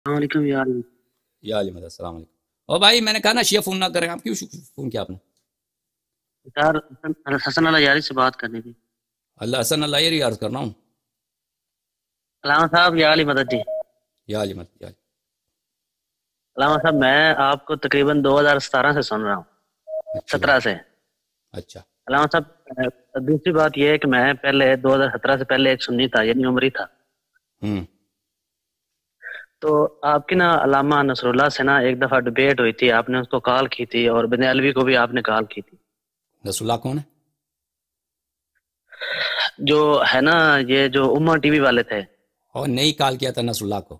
السلام علیکم یار. یا علی مدد السلام علیکم. اور بھائی میں نے کہا نا شیعہ فون نہ کریں. آپ کیوں فون کیا آپ نے؟ یار حسن اللہ یاری سے بات کرنی تھی. اللہ حسن اللہ یہ عرض کرنا ہوں. علامہ صاحب یا علی مدد جی. یا علی مدد یا علی. علامہ صاحب میں آپ کو تقریباً 2017 سے سن رہا ہوں. اچھا 17 سے. اچھا علامہ صاحب دوسری بات یہ ہے کہ میں پہلے 2017 سے پہلے ایک سنی تھا، یعنی عمری تھا. ہوں تو آپ کی نا علامہ نصر اللہ سے نا ایک دفعہ ڈبیٹ ہوئی تھی، آپ نے اس کو کال کی تھی، اور بنیالوی کو بھی آپ نے کال کی تھی. رسول اللہ کون ہے؟ جو ہے نا یہ جو امہ ٹی وی والے تھے. اور نہیں کال کیا تھا نصر اللہ کو.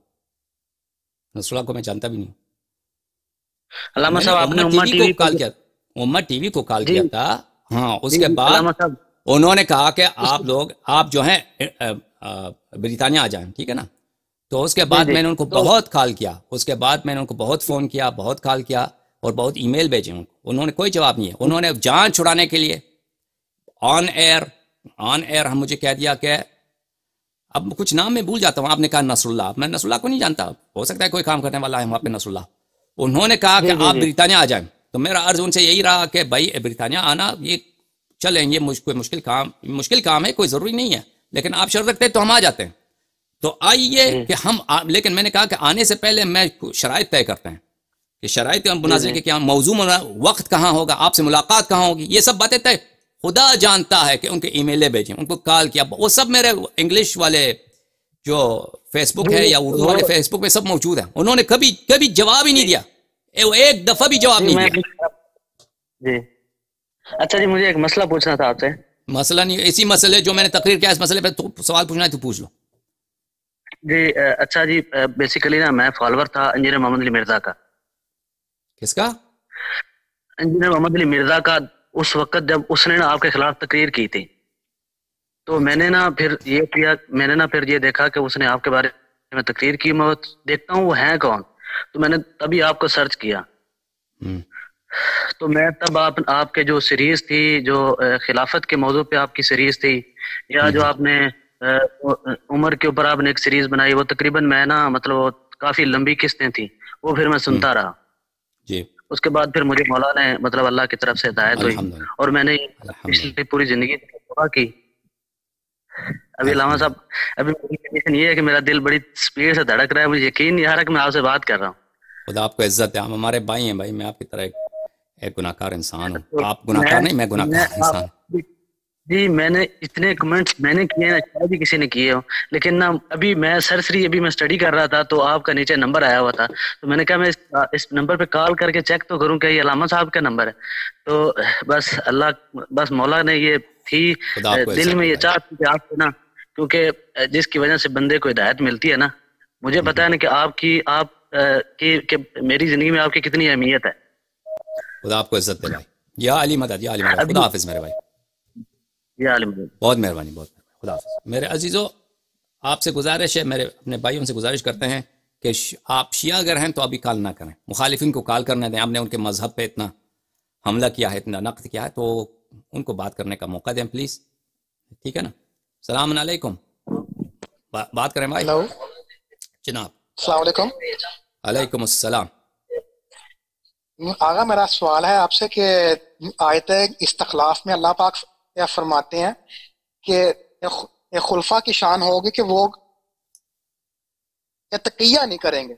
نصر اللہ کو میں جانتا بھی نہیں. علامہ میں نے صاحب آپ نے امت ٹی امہ وی ٹی کو وی کال کیا. امت ٹی وی کو کال جی کیا تھا. ہاں اس جی کے بعد علامہ صاحب انہوں نے کہا کہ اس آپ لوگ آپ جو ہیں بریطانیہ آ جائیں. ٹھیک ہے نا. تو اس کے جی بعد جی میں نے ان کو تو بہت کال کیا. اس کے بعد میں نے ان کو بہت فون کیا، بہت کال کیا اور بہت ای میل بھیجے ان کو. انہوں نے کوئی جواب نہیں ہے. انہوں نے جان چھڑانے کے لیے آن ایئر ہم مجھے کہہ دیا کہ اب کچھ نام میں بھول جاتا ہوں. آپ نے کہا نصر اللہ. میں نصر اللہ کو نہیں جانتا. ہو سکتا ہے کوئی کام کرنے والا ہے وہاں پہ نصر اللہ. انہوں نے کہا کہ جی جی آپ جی بریطانیہ آ جائیں. تو میرا عرض ان سے یہی رہا کہ بھائی بریطانیہ آنا یہ چلیں، یہ کوئی مشکل کام ہے، کوئی ضروری نہیں ہے، لیکن آپ شرط رکھتے تو ہم آ جاتے ہیں. تو آئیے جی کہ ہم لیکن میں نے کہا کہ آنے سے پہلے میں شرائط طے کرتے ہیں کہ شرائط جی مناظرے جی کے کیا موضوع وقت کہاں ہوگا، آپ سے ملاقات کہاں ہوگی، یہ سب باتیں طے. خدا جانتا ہے کہ ان کے ای میلیں بھیجیں، ان کو کال کیا، وہ سب میرے انگلش والے جو فیس بک ہے یا اردو وہ والے فیس بک پہ سب موجود ہیں. انہوں نے کبھی جواب ہی نہیں دیا. ایک دفعہ بھی جواب جی نہیں میں دیا. جی اچھا جی، مجھے ایک مسئلہ پوچھنا تھا آپ سے. مسئلہ نہیں، اسی مسئلے جو میں نے تقریر کیا اس مسئلے پہ تو سوال پوچھنا ہے تو پوچھ لو. جی اچھا جی، بیسیکلی نا میں فالوور تھا انجینئر محمد علی مرزا کا. کس کا؟ انجینئر محمد علی مرزا کا. اس وقت جب اس نے نا آپ کے خلاف تقریر کی تھی تو میں اچھا نے نا پھر یہ کیا، میں نے نا پھر یہ دیکھا کہ اس نے آپ کے بارے میں تقریر کی. میں دیکھتا ہوں وہ ہیں کون، تو میں نے تبھی آپ کو سرچ کیا. ہم، تو میں تب آپ کے جو سیریز تھی، جو خلافت کے موضوع پہ آپ کی سیریز تھی، یا جو ہم، آپ نے عمر کے اوپر آپ نے ایک سیریز بنائی، وہ تقریباً میں نا مطلب وہ کافی لمبی قسطیں تھیں، وہ پھر میں ہم، سنتا رہا. جی اس کے بعد پھر مجھے مولا نے مطلب اللہ کی طرف سے ہدایت ہوئی، الحمدللہ اور میں نے الحمدللہ پچھلی پوری زندگی دعا کی. ابھی علامہ صاحب، الحمدللہ. ابھی میری کنڈیشن یہ ہے کہ میرا دل بڑی سپیڈ سے دھڑک رہا ہے، مجھے یقین نہیں آ رہا کہ میں آپ سے بات کر رہا ہوں. خدا آپ کو عزت ہے. ہم ہمارے بھائی ہیں بھائی. میں آپ کی طرح ایک گناہ کار انسان ہوں. تو آپ گناہ کار نہیں، میں گناہ میں کار انسان ہوں. جی میں نے اتنے کمنٹس میں نے کیے نا، شاید ہی کسی نے کیے ہو، لیکن نا ابھی میں سرسری ابھی میں اسٹڈی کر رہا تھا تو آپ کا نیچے نمبر آیا ہوا تھا، تو میں نے کہا میں اس نمبر پہ کال کر کے چیک تو کروں کہ یہ علامہ صاحب کا نمبر ہے. تو بس بس مولا نے یہ تھی خدا آپ کو دل عزت میں دے یہ بھائی. چاہت تھی کہ آپ کو نا، کیونکہ جس کی وجہ سے بندے کو ہدایت ملتی ہے نا، مجھے پتا ہے نا کہ آپ کی میری زندگی میں آپ کی کتنی اہمیت ہے. خدا آپ کو عزت دے بھائی. یا علی مدد یا علی مدد. خدا ابھی حافظ میرے بھائی. یہ عالم بہت مہربانی بہت مہربانی. خدا حافظ میرے عزیزو. آپ سے گزارش ہے، میرے اپنے بھائیوں سے گزارش کرتے ہیں کہ آپ شیعہ اگر ہیں تو ابھی کال نہ کریں. مخالفین کو کال کرنے دیں. آپ نے ان کے مذہب پہ اتنا حملہ کیا ہے، اتنا نقد کیا ہے، تو ان کو بات کرنے کا موقع دیں پلیز. ٹھیک ہے نا. السلام علیکم. بات کریں بھائی. ہلو، جناب. السلام علیکم. علیکم السلام. آغا میرا سوال ہے آپ سے کہ آیت استخلاف میں اللہ پاک کیا فرماتے ہیں کہ ایک خلفاء کی شان ہوگی کہ وہ تقیہ نہیں کریں گے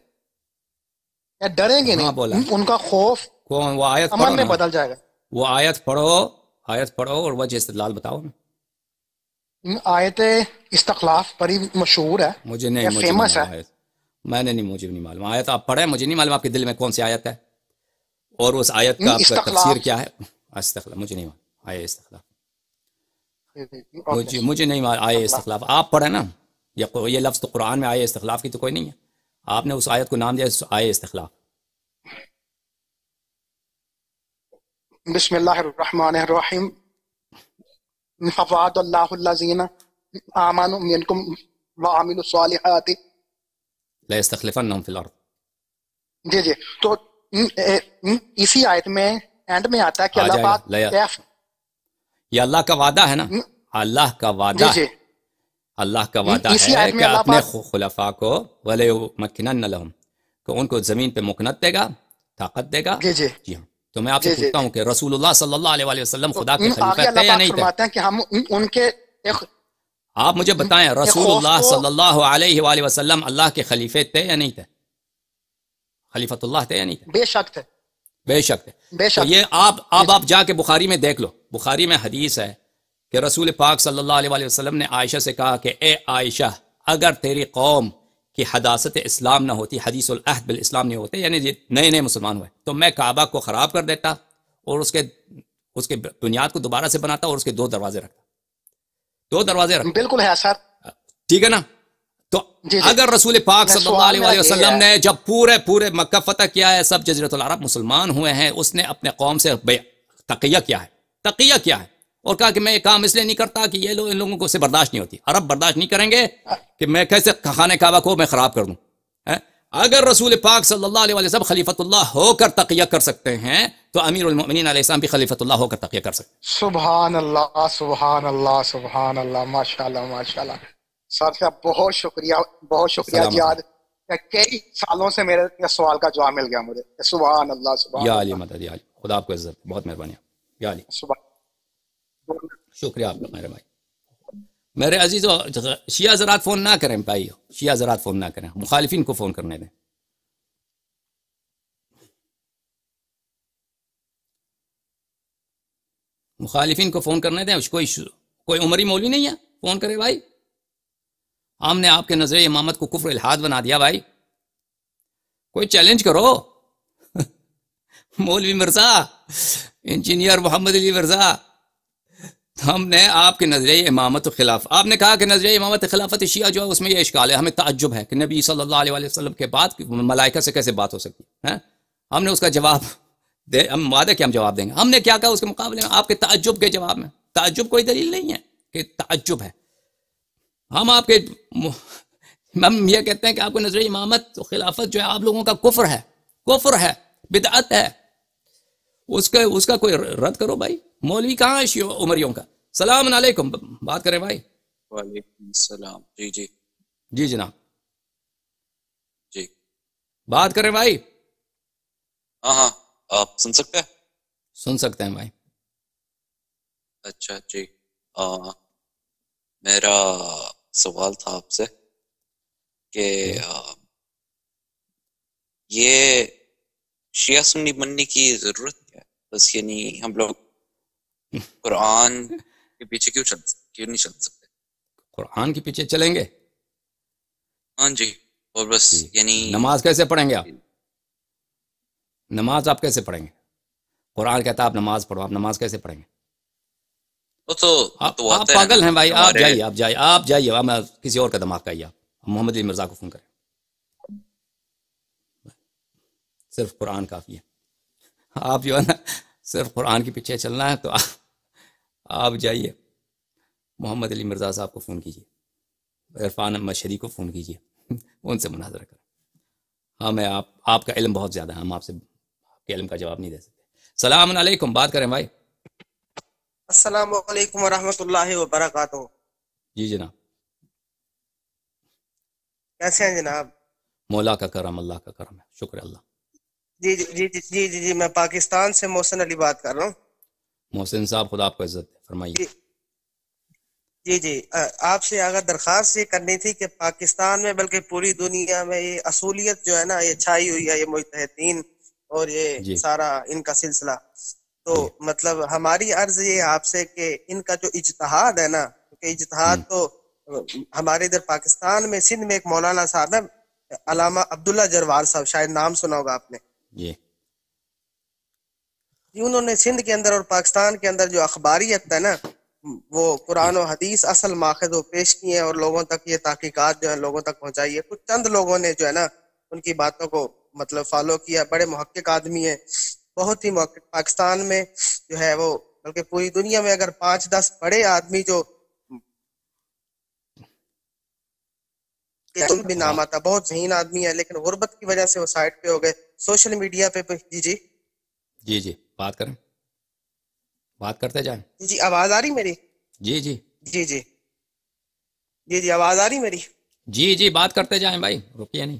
یا ڈریں گے ہاں بولا نہیں، ان کا خوف کون؟ وہ آیت پڑھو امن میں نا. بدل جائے گا. وہ آیت پڑھو. آیت پڑھو اور وجہ استدلال بتاؤ نا. آیت استخلاف بڑی مشہور ہے مجھے نہیں یا فیمس ہے. معلوم آیت. مجھے نہیں معلوم آیت. آپ پڑھیں. مجھے نہیں معلوم آپ کے دل میں کون سی آیت ہے اور اس آیت کا آپ کا تفسیر استخلاف کیا ہے. استخلاف مجھے نہیں معلوم. آئے استخلاف اوکے. مجھے نہیں معلوم. آئے استخلاف آپ پڑھیں نا. یہ لفظ تو قرآن میں آئے استخلاف کی تو کوئی نہیں ہے. آپ نے اس آیت کو نام دیا آئے استخلاف. بسم اللہ الرحمن الرحیم. فواد اللہ الذین آمنوا منکم وعملوا الصالحات. لا يستخلفنهم في الارض. جی جی. تو اسی آیت میں اینڈ میں آتا ہے کہ آ اللہ جائے گا. پاک یہ اللہ کا وعدہ ہے نا. اللہ کا وعدہ جی ہے. جی اللہ کا وعدہ اسی ہے آیت کہ میں اللہ اپنے پاک خلفاء کو وَلَيُمَكِّنَنَّ لَهُمْ کہ ان کو زمین پہ مکنت دے گا، طاقت دے گا؟ جی جی جی ہاں. تو میں آپ سے پوچھتا ہوں کہ رسول اللہ صلی اللہ علیہ وسلم خدا کے آگے خلیفہ اللہ تھے یا پاک نہیں تھے؟ فرماتے ہیں کہ ہم ان کے آپ مجھے بتائیں رسول خوف اللہ کو، صلی اللہ علیہ وآلہ وسلم اللہ کے خلیفے تھے یا نہیں تھے؟ خلیفۃ اللہ تھے یا نہیں تھے؟ بے شک تھے، بے شک تھے. بے تو شک. یہ آپ جی جی جا کے بخاری میں دیکھ لو، بخاری میں حدیث ہے کہ رسول پاک صلی اللہ علیہ وآلہ وسلم نے عائشہ سے کہا کہ اے عائشہ، اگر تیری قوم کی حداثت اسلام نہ ہوتی، حدیث العہد بالاسلام نہیں ہوتے، یعنی نئے نئے مسلمان ہوئے، تو میں کعبہ کو خراب کر دیتا اور اس کے بنیاد کو دوبارہ سے بناتا اور اس کے 2 دروازے رکھتا، 2 دروازے رکھتا. بالکل ہے سر. ٹھیک ہے نا؟ تو جی جی. اگر رسول پاک میں صلی اللہ سوال علیہ میرا وآلہ یہ وسلم ہے، نے جب پورے مکہ فتح کیا ہے، سب جزیرۃ العرب مسلمان ہوئے ہیں، اس نے اپنے قوم سے تقیہ کیا ہے اور کہا کہ میں یہ کام اس لیے نہیں کرتا کہ یہ لوگ ان لوگوں کو سے برداشت نہیں ہوتی، عرب برداشت نہیں کریں گے کہ میں کیسے خانہ کعبہ کو میں خراب کر دوں. اگر رسول پاک صلی اللہ علیہ وسلم خلیفۃ اللہ ہو کر تقیہ کر سکتے ہیں تو امیر المؤمنین علیہ السلام بھی خلیفۃ اللہ ہو کر تقیہ کر سکتے ہیں. سبحان اللہ سبحان اللہ سبحان اللہ، ماشاء اللہ ماشاء اللہ. سر صاحب بہت شکریہ، بہت شکریہ جی. السلام آج کئی سالوں سے میرے اس سوال کا جواب مل گیا مجھے. سبحان اللہ سبحان یا علی اللہ مدد، یا علی، خدا آپ کو عزت، بہت مہربانی. یا علی، سبحان. شکریہ آپ کا میرے بھائی. میرے عزیزو، شیعہ حضرات فون نہ کریں بھائی، شیعہ حضرات فون نہ کریں، مخالفین کو فون کرنے دیں. مخالفین کو فون کرنے دیں. کوئی عمری مولوی نہیں ہے فون کرے بھائی. ہم نے آپ کے نظر امامت کو کفر الحاد بنا دیا بھائی. کوئی چیلنج کرو. مولوی مرزا، انجینئر محمد علی مرزا، ہم نے آپ کے نظریہ امامت خلاف، آپ نے کہا کہ نظریہ امامت خلافت شیعہ جو ہے اس میں یہ اشکال ہے، ہمیں تعجب ہے کہ نبی صلی اللہ علیہ وسلم کے بعد ملائکہ سے کیسے بات ہو سکتی ہے. ہم نے اس کا جواب ہم وعدہ کہ ہم جواب دیں گے. ہم نے کیا کہا اس کے مقابلے میں؟ آپ کے تعجب کے جواب میں. تعجب کوئی دلیل نہیں ہے کہ تعجب ہے. ہم آپ کے ہم یہ کہتے ہیں کہ آپ کو نظریہ امامت خلافت جو ہے آپ لوگوں کا کفر ہے، بدعت ہے. اس کا کوئی رد کرو بھائی. مولوی کہاں ہے عمریوں کا؟ سلام علیکم، بات کریں بھائی. وعلیکم السلام. جی جی جی جناب، جی بات کریں بھائی. ہاں آپ سن سکتے ہیں؟ سن سکتے ہیں بھائی. اچھا جی. میرا سوال تھا آپ سے کہ یہ شیعہ سنی بننے کی ضرورت کیا ہے؟ بس یعنی ہم لوگ قرآن کے پیچھے کیوں نہیں چل سکتے؟ قرآن کے پیچھے چلیں گے؟ ہاں جی. اور بس یعنی نماز کیسے پڑھیں گے آپ؟ نماز آپ کیسے پڑھیں گے؟ قرآن کہتا ہے آپ نماز پڑھو، آپ نماز کیسے پڑھیں گے؟ آپ پاگل ہیں بھائی. آپ جائیے کسی اور کا دماغ کھائیے. آپ محمد علی مرزا کو فون کریں. صرف قرآن کافی ہے. آپ جو ہے نا صرف قرآن کے پیچھے چلنا ہے تو آپ جائیے محمد علی مرزا صاحب کو فون کیجیے، عرفان مشہری کو فون کیجیے، ان سے مناظرہ کریں. ہمیں آپ کا علم بہت زیادہ ہے، ہم آپ سے آپ کے علم کا جواب نہیں دے سکتے. سلام علیکم، بات کریں بھائی. السلام علیکم ورحمۃ اللہ وبرکاتہ. جی جناب، کیسے ہیں جناب؟ مولا کا کرم، اللہ کا کرم ہے، شکر اللہ. جی جی جی جی جی جی میں پاکستان سے محسن علی بات کر رہا ہوں. محسن صاحب خدا آپ کو عزت دے، فرمائیے. جی جی آپ سے اگر درخواست یہ کرنی تھی کہ پاکستان میں بلکہ پوری دنیا میں یہ اصولیت جو ہے نا یہ چھائی ہوئی ہے، یہ مجتہدین اور یہ سارا ان کا سلسلہ. تو مطلب ہماری عرض یہ آپ سے کہ ان کا جو اجتہاد ہے نا، کہ اجتہاد تو ہمارے ادھر پاکستان میں سندھ میں ایک مولانا صاحب ہے علامہ عبداللہ جروار صاحب، شاید نام سنا ہوگا آپ نے. جی انہوں نے سندھ کے اندر اور پاکستان کے اندر جو اخباریت ہے نا وہ قرآن و حدیث اصل ماخذ و پیش کی ہیں اور لوگوں تک یہ تحقیقات جو ہے لوگوں تک پہنچائی ہے. کچھ چند لوگوں نے جو ہے نا ان کی باتوں کو مطلب فالو کیا. بڑے محقق آدمی ہیں، بہت ہی محقق. پاکستان میں جو ہے وہ بلکہ پوری دنیا میں اگر 5-10 بڑے آدمی جو بھی نام آتا، بہت ذہین آدمی ہے، لیکن غربت کی وجہ سے وہ سائٹ پہ ہو گئے، سوشل میڈیا پہ. جی جی جی جی بات کریں، بات کرتے جائیں. جی آواز آ رہی میری؟ جی جی جی جی جی جی آواز آ رہی میری؟ جی جی بات کرتے جائیں بھائی، رکیے نہیں.